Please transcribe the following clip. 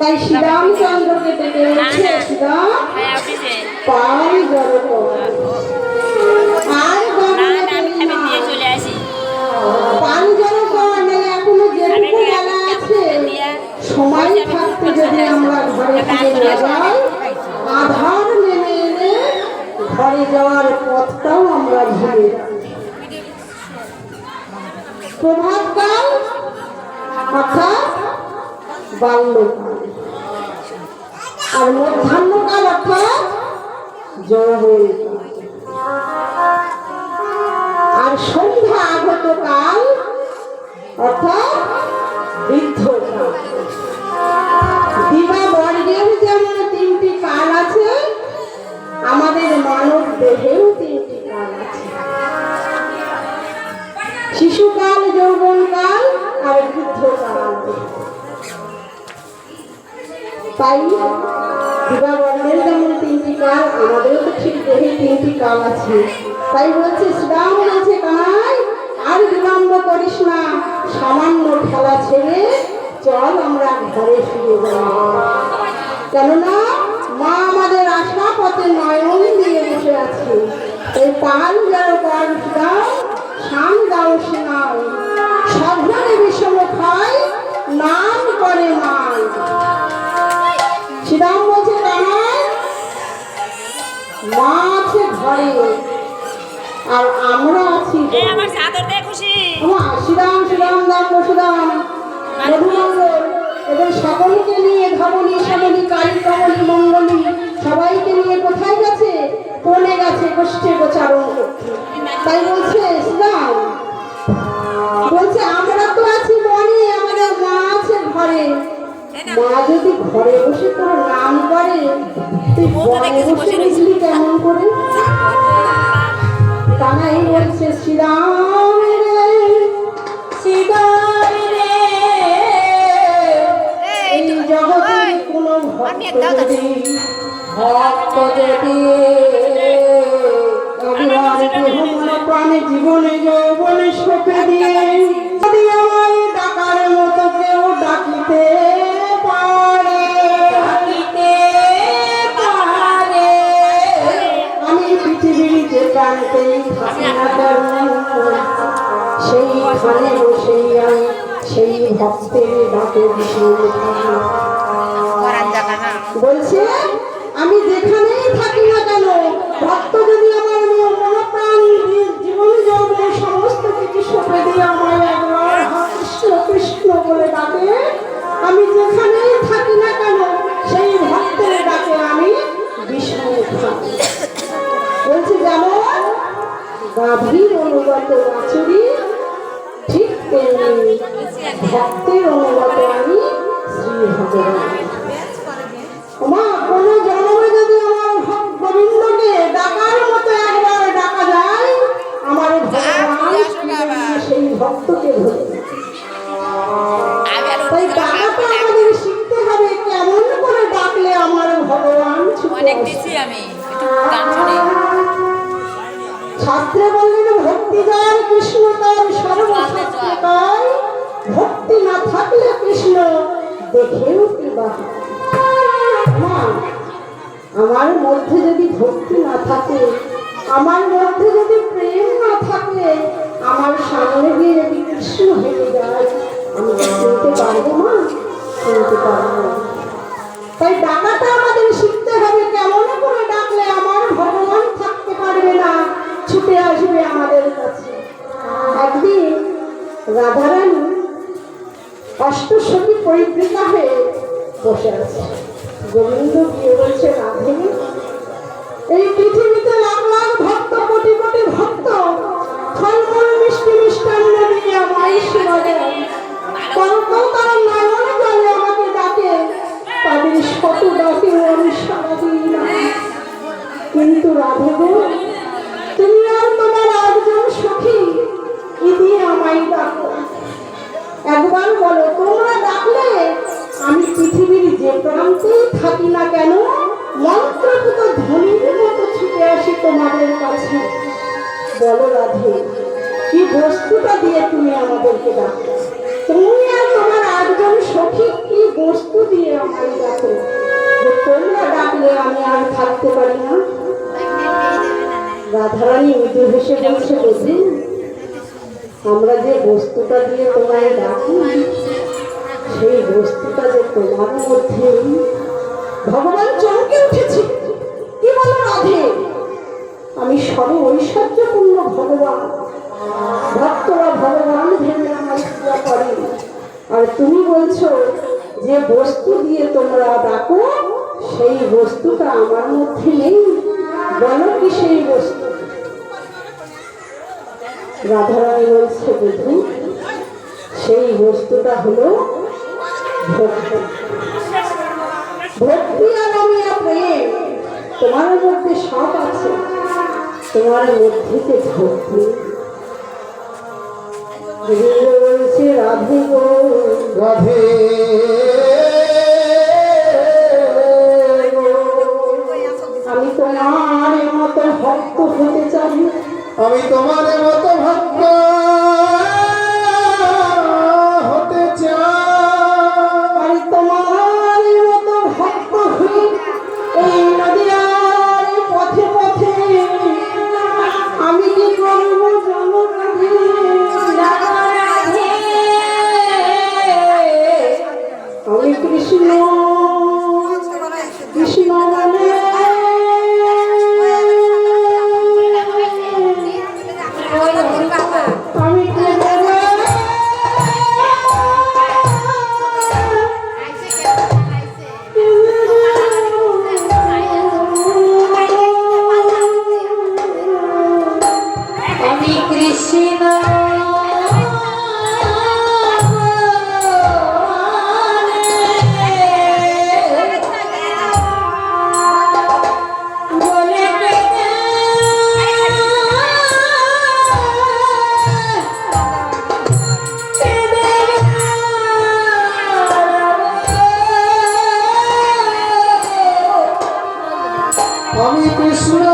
তাই শ্রীরামচন্দ্রকে ডেকে বলছে শ্রীরাম পাল জড়ো কর। আর পাল জড়ো কর, নাহলে এখনো যেটুকু বেলা আছে সময় থাকতে যদি আমরা ঘরে ফিরে না যাই, আধার নেমে এলে ঘরে যাওয়ার পথটাও আমরা ভুলে যাই। প্রভাতকাল অর্থাৎ বাল্যকাল, আর মধ্যাহ্নকাল অর্থাৎ যৌবনকাল, আর সন্ধ্যা আগতকাল অর্থাৎ বৃদ্ধকাল। দিবা বর্গের যেমন তিনটি কাল আছে, আমাদের মানব দেহেও তিনটি কাল আছে, শিশুকাল, যৌবনকাল আর বৃদ্ধকাল। তাই দিবাবর্ণের যেমন তিনটি কাল, আমাদেরও তো ঠিক দেহে তিনটি কাল আছে। তাই বলছে শ্রীরাম বলছে কানাই আর বিলম্ব করিস না, সামান্য খেলা ছেড়ে চল আমরা ঘরে ফিরে যাই। কেননা মা আমাদের আশা পথে নয়ন দিয়ে বসে আছে। এই পাল যার পাল দাও, শাম দাও শোনাও, সাবধানে বিষম খায়, নাম করে মাই। শ্রীরাম বলছে কানাই মা আছে ঘরে আর আমরা আছি। শ্রীরাম শ্রীরাম দাম বসুদাম মধুমঙ্গল এদের সকলকে নিয়ে ধবনী শ্যামলী কালী কমলী মঙ্গলী সবাইকে নিয়ে কোথায় গেছে? কোনে গেছে গোষ্ঠী গোচারণ করতে। তাই বলছে শ্রীরাম বলছে আমরা তো আছি বনে, আমাদের মা আছে ঘরে। মা যদি ঘরে বসে তোর নাম করে, তুই বনে বসে বুঝলি কেমন করে? কানাই বলছে শ্রীরাম রে শ্রীরাম রে, এই জগতে কোনো ভক্ত যদি প্রাণে জীবনে যৌবনে শোকে দিয়ে যদি আমায় ডাকার মতো কেউ ডাকিতে পারে, আমি পৃথিবীর যে প্রান্তেই থাকি না কেন, সেইখানে বসেই আমি সেই ভক্তের ডাকে বলছে আমি যেখানেই থাকি না কেন, ভক্ত যদি আমার মনোপ্রাণ জীবন যৌবন সমস্ত কিছু সঁপে দিয়ে আমায় একবার কৃষ্ণ কৃষ্ণ বলে ডাকে, আমি যেখানেই থাকি না কেন সেই ভক্তের ডাকে আমি বিস্ময় থাকি। বলছে যেমন গাভীর অনুগত বাছুরি, ঠিক তেমনি ভক্তের অনুগত আমি শ্রী ভগবান। মা কোনো জন্মে যদি আমার ভক্ত গোবিন্দকে ডাকার মতো একবার ডাকা যায়, আমার ভগবান সেই ভক্তকে ধরে। তাই ডাকাটা আমাদের শিখতে হবে, কেমন করে ডাকলে আমার ভগবান ছুটে আসে। শাস্ত্রে বললেন ভক্তি যার কৃষ্ণ তার সর্বশাস্ত্রকার, ভক্তি না থাকলে কৃষ্ণ দেখেও কি বা। আমার মধ্যে যদি ভক্তি না থাকে, আমার মধ্যে যদি প্রেম না থাকে, আমার সামনে দিয়ে যদি কৃষ্ণ হেঁটে যায়, আমি চিনতে পারবো না, চিনতে পারবো না। তাই ডাকাটা আমাদের শিখতে হবে, কেমন করে ডাকলে আমার ভগবান থাকতে পারবে না, ছুটে আসবে আমাদের কাছে। একদিন রাধারানী অষ্টসখী পরিবৃতা হয়ে বসে আছে। গোবিন্দ গিয়ে বলছে রাধে, এই পৃথিবীতে লাখ লাখ ভক্ত, কোটি কোটি ভক্ত ফলমূল মিষ্টি মিষ্টান্ন দিয়ে আমায় সেবা দেয়, কেউ তারা নয়নে জলে আমাকে ডাকে, তাদের শত ডাকে আমি সাড়া দিই না। কিন্তু রাধে গো, তুমি আর তোমার একজন সখী কি দিয়ে আমায় ডাকো? একবার বলো, তোমরা ডাকলে আমি পৃথিবীর যে প্রান্তেই থাকি না কেন, মন্ত্রপুত ধ্বনির মতো ছুটে আসি তোমাদের কাছে। বলো রাধে, কি বস্তুটা দিয়ে তুমি আমাদেরকে ডাকো? তুমি আর তোমার একজন ঠিক কি বস্তু দিয়ে আমায় ডাকো যে তোমরা ডাকলে আমি আর থাকতে পারি না? রাধারানী মৃদু হেসে বলছে, বুঝলি আমরা যে বস্তুটা দিয়ে তোমায় ডাকি সেই বস্তুটা যে তোমার মধ্যে। ভগবান চমকে উঠেছে, কি বলো রাধে? আমি সর্ব ঐশ্বর্যপূর্ণ ভগবান, ভক্তরা ভগবান ভেবে আমার পূজা করে, আর তুমি বলছো যে বস্তু দিয়ে তোমরা ডাকো সেই বস্তুটা আমার মধ্যে নেই। বলো কি সেই বস্তু? রাধারানী বলছে, বুঝু সেই বস্তুটা হলো ভক্তি। ভক্তি আর আমি প্রেম তোমার মধ্যে সব আছে, তোমার মধ্যে যে ভক্তি। বলছে রাধে গো রাধে আমি তোমার মতো ভক্ত হতে চাই, আমি তোমার মতো ভক্ত হতে চাই। আমি তোমার মতো ভক্ত হয়ে এই নদীর পথে পথে আমি কি করবো জানো রাধে? আমি কৃষ্ণ কৃষ্ণ বলে আমি কি করবো? আমি কৃষ্ণ আমি কৃষ্ণ